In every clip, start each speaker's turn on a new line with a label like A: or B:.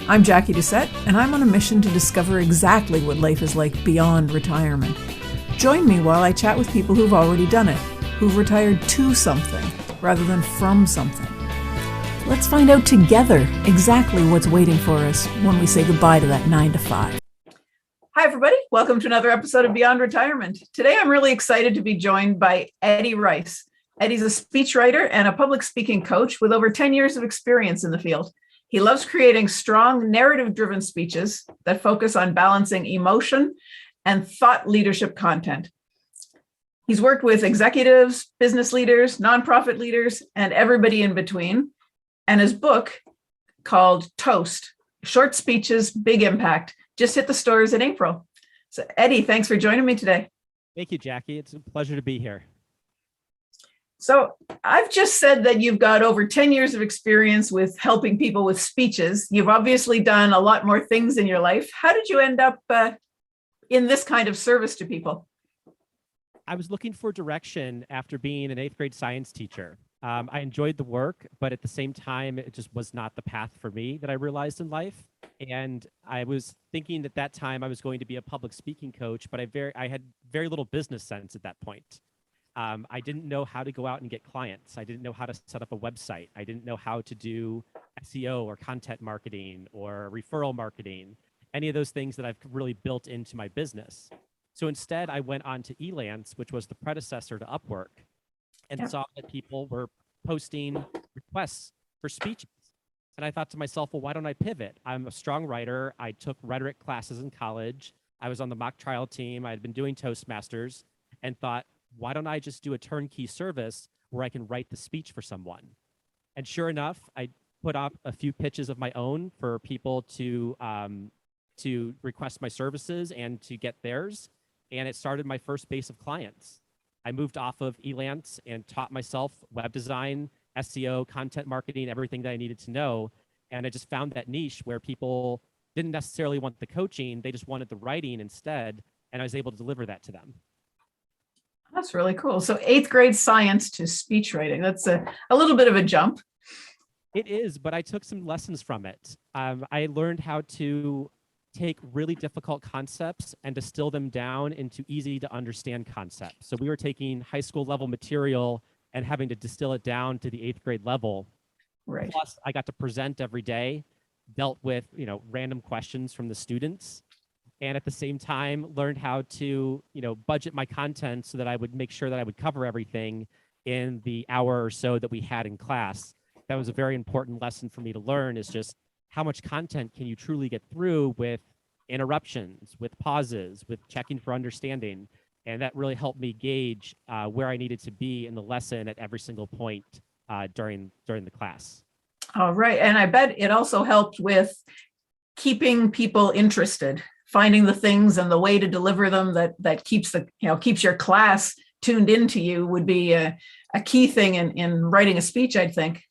A: I'm Jackie Doucette, and I'm on a mission to discover exactly what life is like beyond retirement. Join me while I chat with people who've already done it, who've retired to something rather than from something. Let's find out together exactly what's waiting for us when we say goodbye to that 9 to 5. Hi, everybody. Welcome to another episode of Beyond Retirement. Today, I'm really excited to be joined by Eddie Rice. Eddie's a speechwriter and a public speaking coach with over 10 years of experience in the field. He loves creating strong, narrative-driven speeches that focus on balancing emotion and thought leadership content. He's worked with executives, business leaders, nonprofit leaders, and everybody in between. And his book, called Toast, Short Speeches, Big Impact, just hit the stores in April. So Eddie, thanks for joining me today.
B: Thank you, Jackie. It's a pleasure to be here.
A: So I've just said that you've got over 10 years of experience with helping people with speeches. You've obviously done a lot more things in your life. How did you end up in this kind of service to people?
B: I was looking for direction after being an 8th grade science teacher. I enjoyed the work, but at the same time, it just was not the path for me that I realized in life. And I was thinking at that time I was going to be a public speaking coach, but I had very little business sense at that point. I didn't know how to go out and get clients. I didn't know how to set up a website. I didn't know how to do SEO or content marketing or referral marketing, any of those things that I've really built into my business. So instead, I went on to Elance, which was the predecessor to Upwork, and saw that people were posting requests for speeches. And I thought to myself, well, why don't I pivot? I'm a strong writer. I took rhetoric classes in college. I was on the mock trial team. I had been doing Toastmasters and thought, why don't I just do a turnkey service where I can write the speech for someone? And sure enough, I put up a few pitches of my own for people to request my services and to get theirs. And it started my first base of clients. I moved off of Elance and taught myself web design, SEO, content marketing, everything that I needed to know. And I just found that niche where people didn't necessarily want the coaching, they just wanted the writing instead. And I was able to deliver that to them.
A: That's really cool. So 8th grade science to speech writing. That's a little bit of a jump.
B: It is, but I took some lessons from it. I learned how to take really difficult concepts and distill them down into easy to understand concepts. So we were taking high school level material and having to distill it down to the 8th grade level.
A: Right.
B: Plus, I got to present every day, dealt with random questions from the students, and at the same time learned how to budget my content so that I would make sure that I would cover everything in the hour or so that we had in class. That was a very important lesson for me to learn, is just how much content can you truly get through with interruptions, with pauses, with checking for understanding. And that really helped me gauge where I needed to be in the lesson at every single point during the class.
A: All right. And I bet it also helped with keeping people interested, finding the things and the way to deliver them that keeps keeps your class tuned into you would be a key thing in writing a speech, I'd think.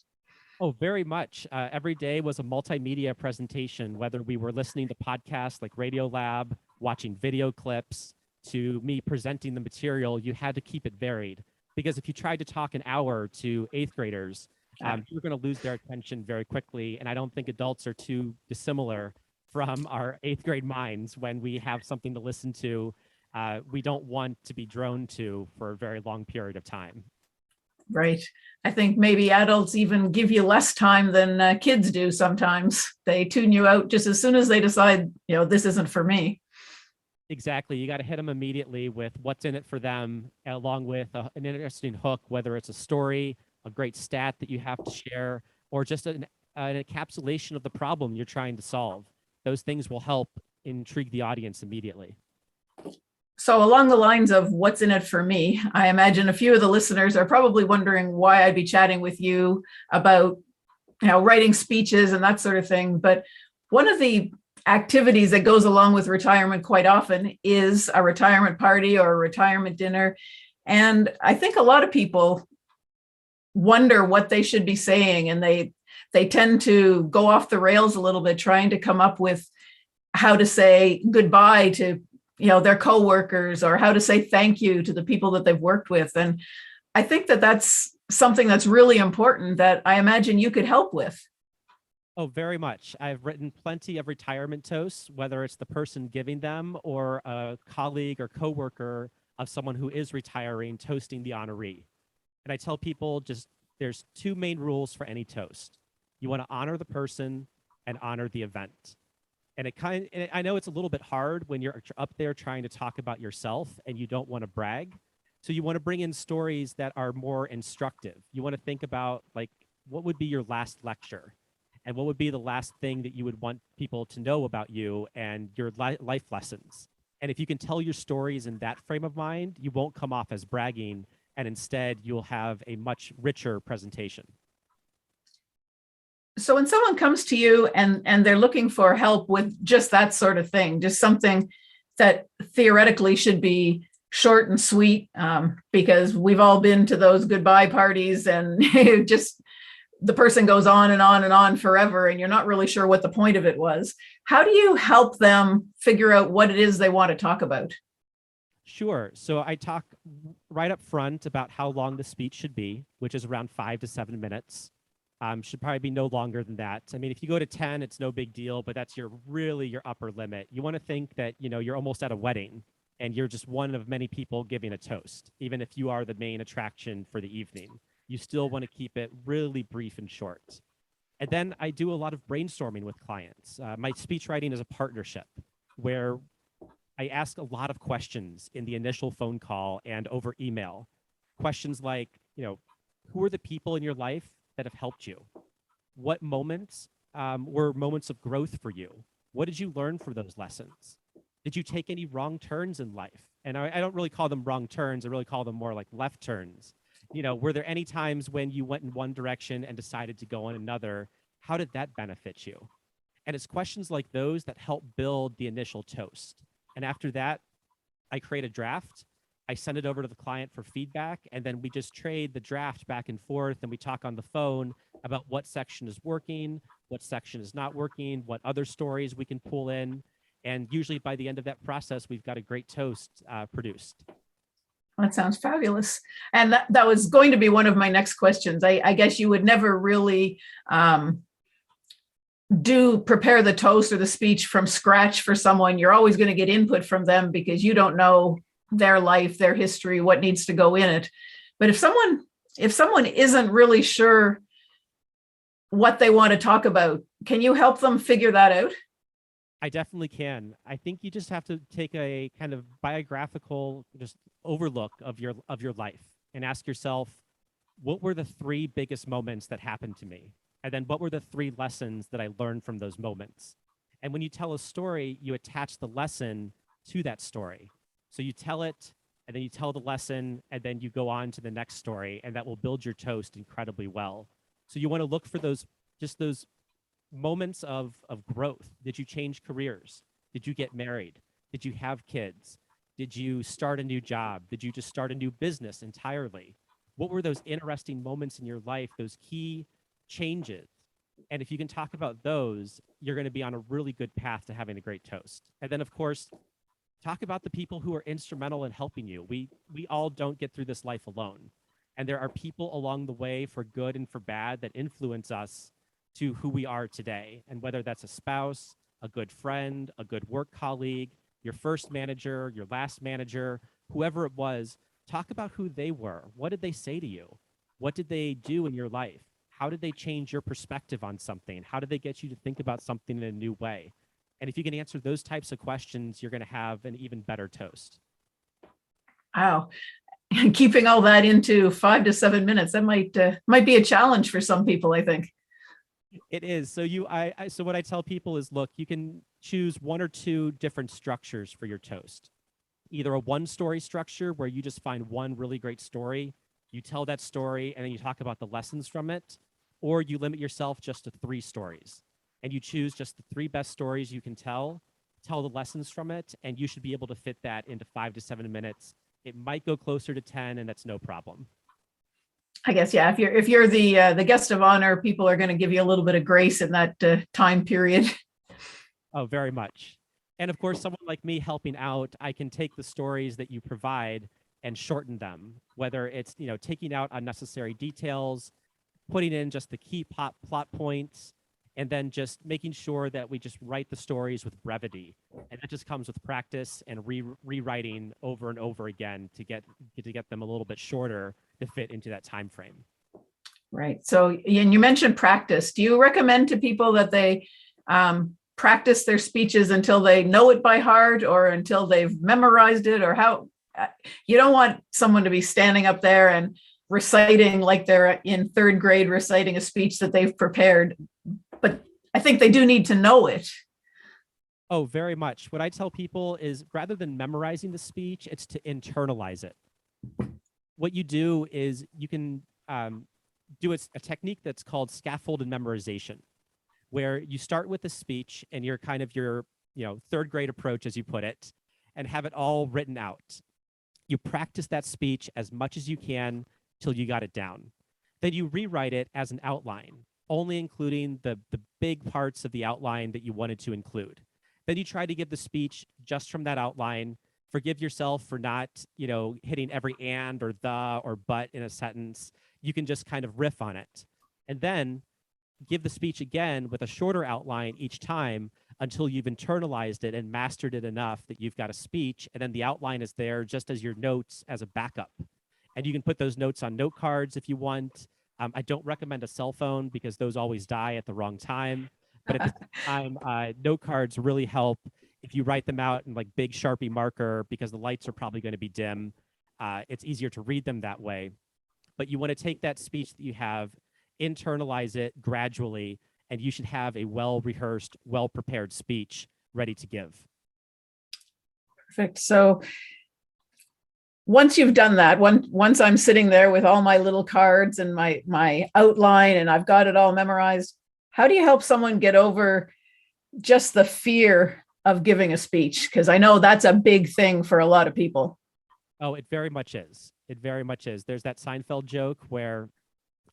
B: Oh, very much. Every day was a multimedia presentation, whether we were listening to podcasts like Radio Lab, watching video clips, to me presenting the material. You had to keep it varied, because if you tried to talk an hour to 8th graders, you're going to lose their attention very quickly. And I don't think adults are too dissimilar from our 8th grade minds. When we have something to listen to, we don't want to be droned to for a very long period of time.
A: Right. I think maybe adults even give you less time than kids do sometimes. They tune you out just as soon as they decide, this isn't for me.
B: Exactly. You got to hit them immediately with what's in it for them, along with an interesting hook, whether it's a story, a great stat that you have to share, or just an encapsulation of the problem you're trying to solve. Those things will help intrigue the audience immediately.
A: So along the lines of what's in it for me, I imagine a few of the listeners are probably wondering why I'd be chatting with you about, writing speeches and that sort of thing. But one of the activities that goes along with retirement quite often is a retirement party or a retirement dinner. And I think a lot of people wonder what they should be saying, and they tend to go off the rails a little bit, trying to come up with how to say goodbye to their coworkers, or how to say thank you to the people that they've worked with. And I think that that's something that's really important that I imagine you could help with.
B: Oh, very much. I've written plenty of retirement toasts, whether it's the person giving them or a colleague or coworker of someone who is retiring toasting the honoree. And I tell people just there's two main rules for any toast. You want to honor the person and honor the event. And I know it's a little bit hard when you're up there trying to talk about yourself and you don't want to brag. So you want to bring in stories that are more instructive. You want to think about like what would be your last lecture and what would be the last thing that you would want people to know about you and your life lessons. And if you can tell your stories in that frame of mind, you won't come off as bragging, and instead you'll have a much richer presentation.
A: So when someone comes to you and they're looking for help with just that sort of thing, just something that theoretically should be short and sweet, because we've all been to those goodbye parties and just the person goes on and on and on forever, and you're not really sure what the point of it was. How do you help them figure out what it is they want to talk about?
B: Sure. So I talk right up front about how long the speech should be, which is around 5 to 7 minutes. Should probably be no longer than that. I mean, if you go to 10, it's no big deal, but that's really your upper limit. You want to think that, you're almost at a wedding and you're just one of many people giving a toast. Even if you are the main attraction for the evening, you still want to keep it really brief and short. And then I do a lot of brainstorming with clients. My speech writing is a partnership where I ask a lot of questions in the initial phone call and over email. Questions like, who are the people in your life that have helped you? What moments were moments of growth for you? What did you learn from those lessons? Did you take any wrong turns in life? And I don't really call them wrong turns. I really call them more like left turns. Were there any times when you went in one direction and decided to go in another? How did that benefit you? And it's questions like those that help build the initial toast. And after that, I create a draft. I send it over to the client for feedback, and then we just trade the draft back and forth, and we talk on the phone about what section is working, what section is not working, what other stories we can pull in. And usually by the end of that process, we've got a great toast produced.
A: That sounds fabulous. And that was going to be one of my next questions. I guess you would never really prepare the toast or the speech from scratch for someone. You're always going to get input from them because you don't know their life, their history, what needs to go in it. But if someone isn't really sure what they want to talk about, can you help them figure that out?
B: I definitely can. I think you just have to take a kind of biographical just overlook of your life and ask yourself, what were the 3 biggest moments that happened to me? And then what were the 3 lessons that I learned from those moments? And when you tell a story, you attach the lesson to that story. So you tell it, and then you tell the lesson, and then you go on to the next story, and that will build your toast incredibly well. So you want to look for those moments of growth. Did you change careers? Did you get married? Did you have kids? Did you start a new job? Did you just start a new business entirely? What were those interesting moments in your life, those key changes? And if you can talk about those, you're going to be on a really good path to having a great toast. And then, of course, talk about the people who are instrumental in helping you. We all don't get through this life alone. And there are people along the way, for good and for bad, that influence us to who we are today. And whether that's a spouse, a good friend, a good work colleague, your first manager, your last manager, whoever it was, talk about who they were. What did they say to you? What did they do in your life? How did they change your perspective on something? How did they get you to think about something in a new way? And if you can answer those types of questions, you're going to have an even better toast.
A: Wow. And keeping all that into 5 to 7 minutes, that might be a challenge for some people, I think.
B: It is. So so what I tell people is, look, you can choose 1 or 2 different structures for your toast. Either a 1-story structure where you just find one really great story, you tell that story, and then you talk about the lessons from it, or you limit yourself just to 3 stories. And you choose just the 3 best stories you can tell the lessons from it, and you should be able to fit that into 5 to 7 minutes. It might go closer to 10, and that's no problem.
A: I guess, yeah, if you're the guest of honor, people are going to give you a little bit of grace in that time period.
B: Oh, very much. And of course, someone like me helping out, I can take the stories that you provide and shorten them, whether it's, taking out unnecessary details, putting in just the key plot points, and then just making sure that we just write the stories with brevity. And that just comes with practice and rewriting over and over again to get them a little bit shorter to fit into that time frame.
A: Right. So, and you mentioned practice. Do you recommend to people that they practice their speeches until they know it by heart, or until they've memorized it, or how? You don't want someone to be standing up there and reciting like they're in third grade reciting a speech that they've prepared, but I think they do need to know it.
B: Oh, very much. What I tell people is, rather than memorizing the speech, it's to internalize it. What you do is you can do a technique that's called scaffolded memorization, where you start with the speech and your kind of your third grade approach, as you put it, and have it all written out. You practice that speech as much as you can till you got it down. Then you rewrite it as an outline, only including the big parts of the outline that you wanted to include. Then you try to give the speech just from that outline. Forgive yourself for not, hitting every and or the or but in a sentence. You can just kind of riff on it. And then give the speech again with a shorter outline each time until you've internalized it and mastered it enough that you've got a speech, and then the outline is there just as your notes as a backup. And you can put those notes on note cards if you want. I don't recommend a cell phone because those always die at the wrong time. But at the same time, note cards really help if you write them out in like big Sharpie marker, because the lights are probably going to be dim. It's easier to read them that way. But you want to take that speech that you have, internalize it gradually, and you should have a well-rehearsed, well-prepared speech ready to give.
A: Perfect. So once you've done that, once I'm sitting there with all my little cards and my outline and I've got it all memorized, how do you help someone get over just the fear of giving a speech? Because I know that's a big thing for a lot of people.
B: Oh, it very much is. It very much is. There's that Seinfeld joke where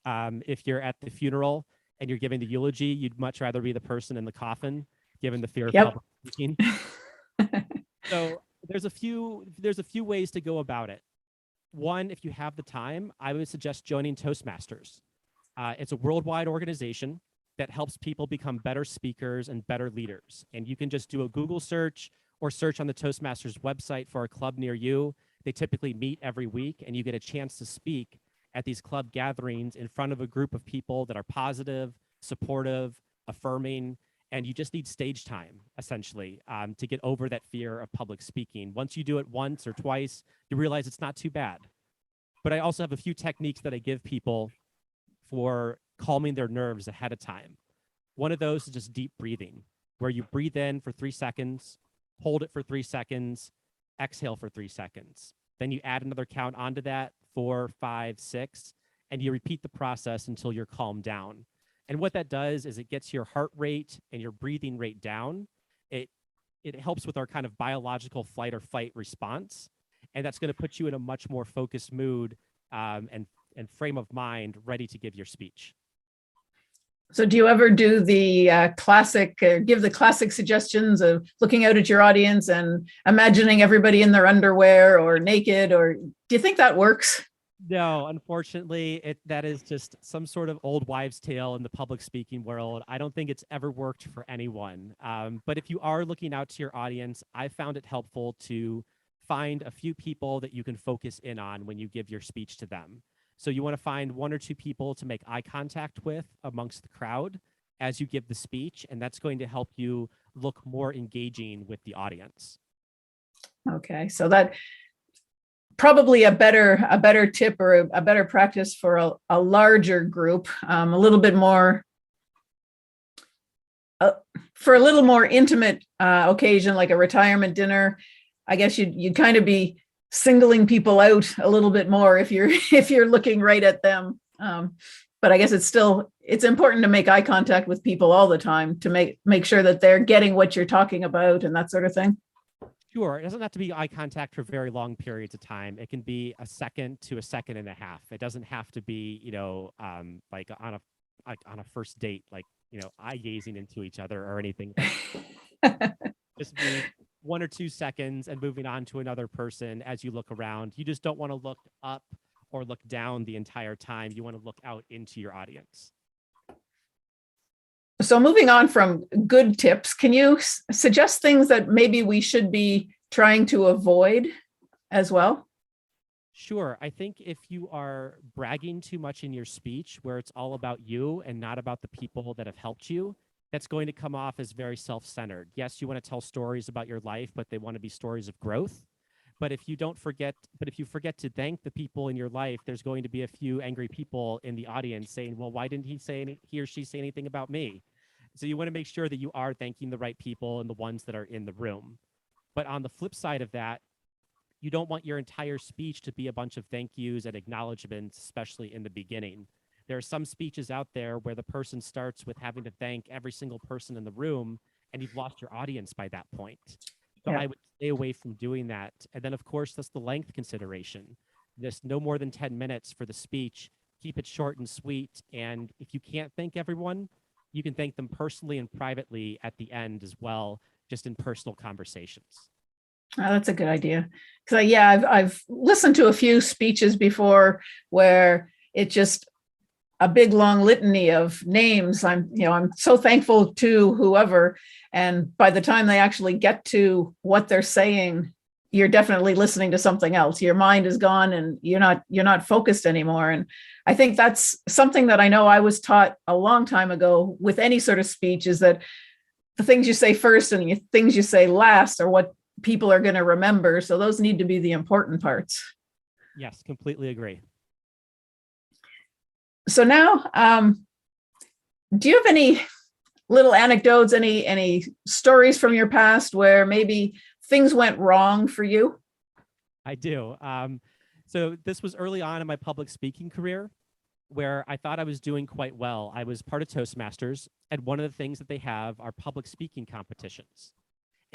B: if you're at the funeral and you're giving the eulogy, you'd much rather be the person in the coffin, given the fear of public speaking. So there's a few ways to go about it. One, if you have the time, I would suggest joining Toastmasters. It's a worldwide organization that helps people become better speakers and better leaders. And you can just do a Google search or search on the Toastmasters website for a club near you. They typically meet every week, and you get a chance to speak at these club gatherings in front of a group of people that are positive, supportive, affirming, and you just need stage time, essentially, to get over that fear of public speaking. Once you do it once or twice, you realize it's not too bad. But I also have a few techniques that I give people for calming their nerves ahead of time. One of those is just deep breathing, where you breathe in for 3 seconds, hold it for 3 seconds, exhale for 3 seconds. Then you add another count onto that, 4, 5, 6, and you repeat the process until you're calmed down. And what that does is it gets your heart rate and your breathing rate down. It helps with our kind of biological flight or fight response, and that's going to put you in a much more focused mood and frame of mind, ready to give your speech.
A: So do you ever do the give the classic suggestions of looking out at your audience and imagining everybody in their underwear or naked, or do you think that works?
B: No, unfortunately, that is just some sort of old wives' tale in the public speaking world. I don't think it's ever worked for anyone. But if you are looking out to your audience, I found it helpful to find a few people that you can focus in on when you give your speech to them. So you want to find 1 or 2 people to make eye contact with amongst the crowd as you give the speech, and that's going to help you look more engaging with the audience.
A: Okay, so that probably a better tip or a better practice for a larger group, a little bit more for a little more intimate occasion, like a retirement dinner. I guess you'd kind of be singling people out a little bit more if you're looking right at them. But I guess it's important to make eye contact with people all the time to make sure that they're getting what you're talking about and that sort of thing.
B: Sure. It doesn't have to be eye contact for very long periods of time. It can be a second to a second and a half. It doesn't have to be, like on a first date, like, eye gazing into each other or anything. Just be 1 or 2 seconds and moving on to another person as you look around. You just don't want to look up or look down the entire time. You want to look out into your audience.
A: So moving on from good tips, can you suggest things that maybe we should be trying to avoid as well?
B: Sure. I think if you are bragging too much in your speech, where it's all about you and not about the people that have helped you, that's going to come off as very self-centered. Yes, you want to tell stories about your life, but they want to be stories of growth. But if you forget to thank the people in your life, there's going to be a few angry people in the audience saying, well, why didn't he or she say anything about me? So you want to make sure that you are thanking the right people and the ones that are in the room. But on the flip side of that, you don't want your entire speech to be a bunch of thank yous and acknowledgments, especially in the beginning. There are some speeches out there where the person starts with having to thank every single person in the room, and you've lost your audience by that point. So
A: Yeah.
B: I would stay away from doing that. And then, of course, that's the length consideration. Just no more than 10 minutes for the speech. Keep it short and sweet. And if you can't thank everyone, you can thank them personally and privately at the end as well, just in personal conversations.
A: Oh, that's a good idea. Because yeah, I've listened to a few speeches before where it just a big long litany of names. I'm so thankful to whoever, and by the time they actually get to what they're saying, you're definitely listening to something else. Your mind is gone, and you're not focused anymore. And I think that's something that I know I was taught a long time ago with any sort of speech, is that the things you say first and the things you say last are what people are going to remember. So those need to be the important parts.
B: Yes, completely agree.
A: So now, do you have any little anecdotes, any stories from your past where maybe things went wrong for you?
B: I do. So this was early on in my public speaking career, where I thought I was doing quite well. I was part of Toastmasters, and one of the things that they have are public speaking competitions.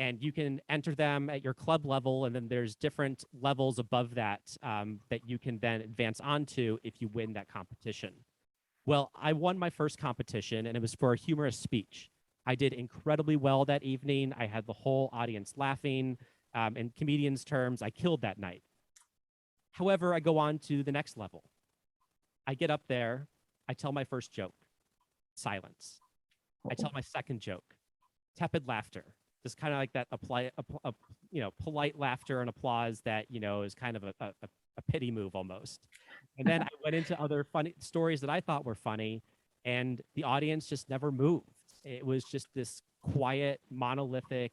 B: And you can enter them at your club level, and then there's different levels above that that you can then advance onto if you win that competition. Well, I won my first competition, and it was for a humorous speech. I did incredibly well that evening. I had the whole audience laughing. In comedians' terms, I killed that night. However, I go on to the next level. I get up there, I tell my first joke, silence. I tell my second joke, tepid laughter. Just kind of like that polite laughter and applause that, is kind of a pity move almost. And then I went into other funny stories that I thought were funny, and the audience just never moved. It was just this quiet, monolithic,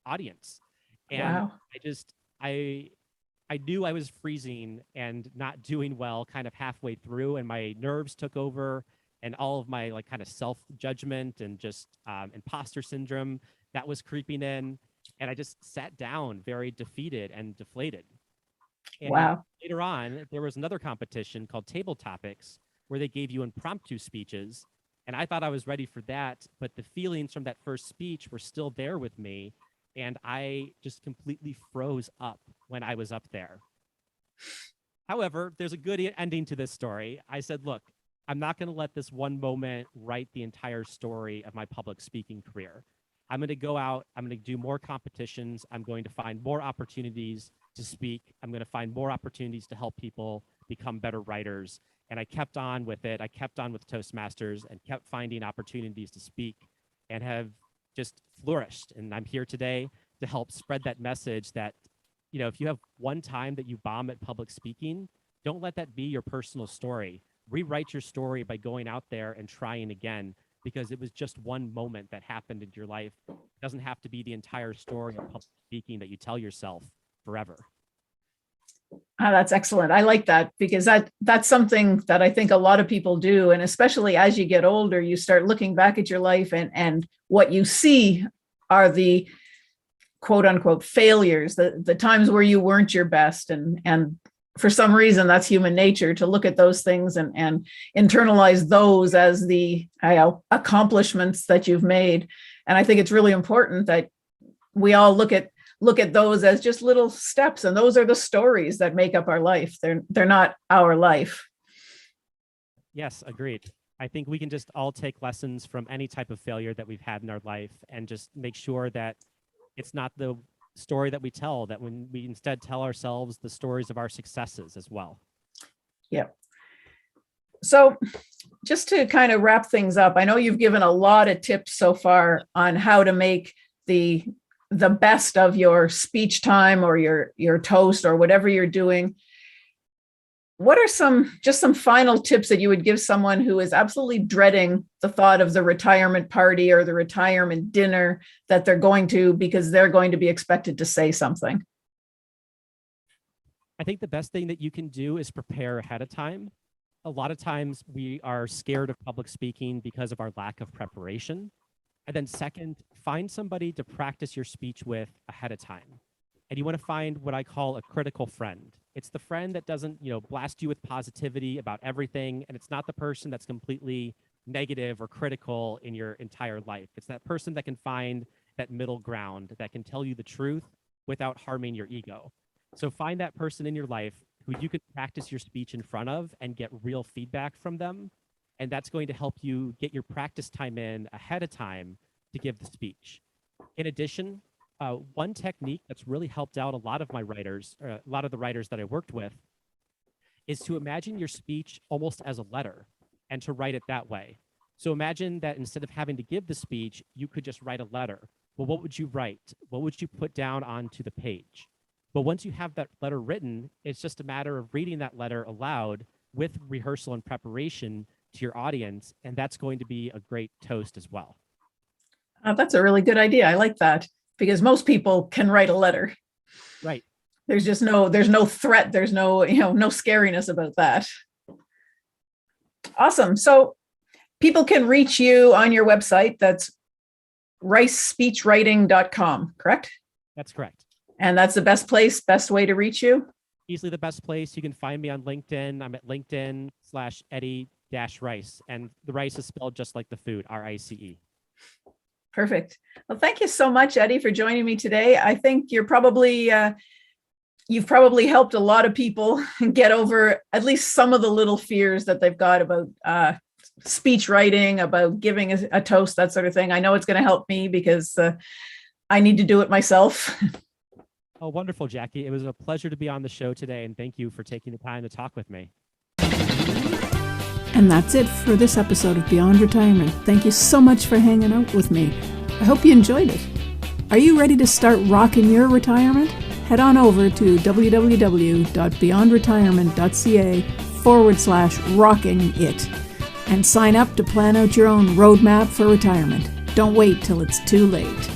B: audience. And
A: Wow.
B: I knew I was freezing and not doing well kind of halfway through, and my nerves took over, and all of my kind of self-judgment and just imposter syndrome that was creeping in. And I just sat down very defeated and deflated. And
A: Wow.
B: later on, there was another competition called Table Topics, where they gave you impromptu speeches. And I thought I was ready for that, but the feelings from that first speech were still there with me. And I just completely froze up when I was up there. However, there's a good ending to this story. I said, look, I'm not going to let this one moment write the entire story of my public speaking career. I'm going to go out, I'm going to do more competitions, I'm going to find more opportunities to speak, I'm going to find more opportunities to help people become better writers. And I kept on with it. I kept on with Toastmasters and kept finding opportunities to speak, and have just flourished. And I'm here today to help spread that message that, if you have one time that you bomb at public speaking, don't let that be your personal story. Rewrite your story by going out there and trying again, because it was just one moment that happened in your life. It doesn't have to be the entire story of public speaking that you tell yourself forever.
A: Oh, that's excellent. I like that, because that's something that I think a lot of people do. And especially as you get older, you start looking back at your life, and what you see are the quote unquote failures, the times where you weren't your best. And for some reason, that's human nature, to look at those things and internalize those as the accomplishments that you've made. And I think it's really important that we all look at those as just little steps, and those are the stories that make up our life. They're not our life.
B: Yes, agreed. I think we can just all take lessons from any type of failure that we've had in our life, and just make sure that it's not the story that we tell, that when we instead tell ourselves the stories of our successes as well.
A: Yeah. So just to kind of wrap things up, I know you've given a lot of tips so far on how to make the best of your speech time or your toast or whatever you're doing. What are some final tips that you would give someone who is absolutely dreading the thought of the retirement party or the retirement dinner that they're going to, because they're going to be expected to say something?
B: I think the best thing that you can do is prepare ahead of time. A lot of times we are scared of public speaking because of our lack of preparation. And then second, find somebody to practice your speech with ahead of time. And you want to find what I call a critical friend. It's the friend that doesn't, blast you with positivity about everything. And it's not the person that's completely negative or critical in your entire life. It's that person that can find that middle ground, that can tell you the truth without harming your ego. So find that person in your life who you can practice your speech in front of and get real feedback from them. And that's going to help you get your practice time in ahead of time to give the speech. In addition, one technique that's really helped out a lot of my writers, a lot of the writers that I worked with, is to imagine your speech almost as a letter and to write it that way. So imagine that instead of having to give the speech, you could just write a letter. Well, what would you write? What would you put down onto the page? But once you have that letter written, it's just a matter of reading that letter aloud with rehearsal and preparation to your audience, and that's going to be a great toast as well.
A: That's a really good idea. I like that, because most people can write a letter.
B: Right.
A: There's no threat. There's no scariness about that. Awesome. So people can reach you on your website. That's ricespeechwriting.com, correct?
B: That's correct.
A: And that's the best way to reach you?
B: Easily the best place. You can find me on LinkedIn. I'm at LinkedIn/Eddie-Rice. And the rice is spelled just like the food, RICE.
A: Perfect. Well, thank you so much, Eddie, for joining me today. I think you've probably helped a lot of people get over at least some of the little fears that they've got about speech writing, about giving a toast, that sort of thing. I know it's going to help me because I need to do it myself.
B: Oh, wonderful, Jackie. It was a pleasure to be on the show today, and thank you for taking the time to talk with me.
A: And that's it for this episode of Beyond Retirement. Thank you so much for hanging out with me. I hope you enjoyed it. Are you ready to start rocking your retirement? Head on over to www.beyondretirement.ca/rocking it and sign up to plan out your own roadmap for retirement. Don't wait till it's too late.